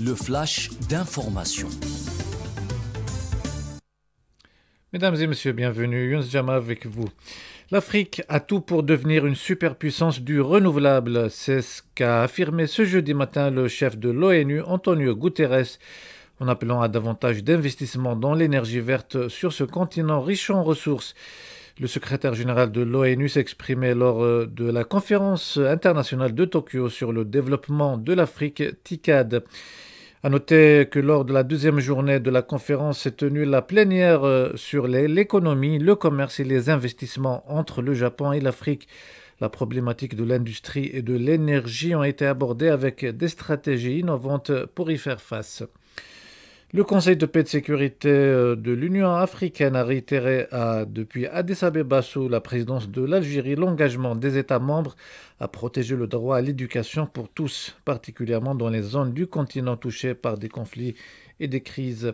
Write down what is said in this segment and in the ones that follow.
le flash d'information. Mesdames et messieurs, bienvenue, Younes Jama avec vous. L'Afrique a tout pour devenir une superpuissance du renouvelable. C'est ce qu'a affirmé ce jeudi matin le chef de l'ONU, Antonio Guterres, en appelant à davantage d'investissements dans l'énergie verte sur ce continent riche en ressources. Le secrétaire général de l'ONU s'exprimait lors de la conférence internationale de Tokyo sur le développement de l'Afrique, TICAD. À noter que lors de la deuxième journée de la conférence s'est tenue la plénière sur l'économie, le commerce et les investissements entre le Japon et l'Afrique. La problématique de l'industrie et de l'énergie ont été abordées avec des stratégies innovantes pour y faire face. Le Conseil de paix et de sécurité de l'Union africaine a réitéré depuis Addis Abeba sous la présidence de l'Algérie l'engagement des États membres à protéger le droit à l'éducation pour tous, particulièrement dans les zones du continent touchées par des conflits et des crises.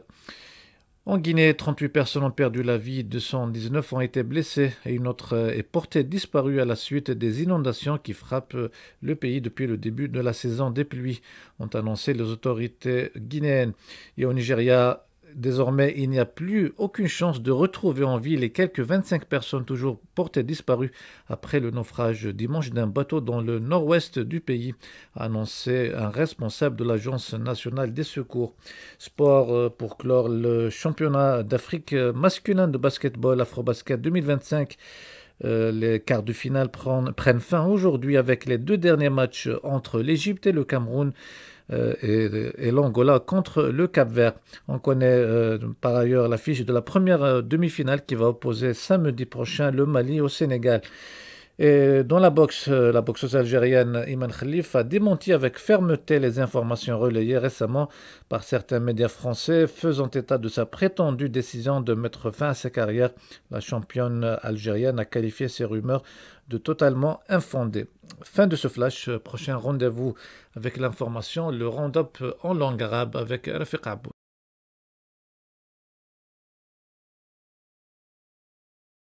En Guinée, 38 personnes ont perdu la vie, 219 ont été blessées et une autre est portée disparue à la suite des inondations qui frappent le pays depuis le début de la saison des pluies, ont annoncé les autorités guinéennes. Et au Nigeria, désormais, il n'y a plus aucune chance de retrouver en vie les quelques 25 personnes toujours portées disparues après le naufrage dimanche d'un bateau dans le nord-ouest du pays, a annoncé un responsable de l'Agence nationale des secours. Sport pour clore le championnat d'Afrique masculin de basketball Afrobasket 2025. Les quarts de finale prennent fin aujourd'hui avec les deux derniers matchs entre l'Égypte et le Cameroun et l'Angola contre le Cap-Vert. On connaît par ailleurs l'affiche de la première demi-finale qui va opposer samedi prochain le Mali au Sénégal. Et dans la boxeuse algérienne Iman Khalif a démenti avec fermeté les informations relayées récemment par certains médias français faisant état de sa prétendue décision de mettre fin à sa carrière. La championne algérienne a qualifié ces rumeurs de totalement infondées. Fin de ce flash, prochain rendez-vous avec l'information, le round-up en langue arabe avec Rafiq Abou.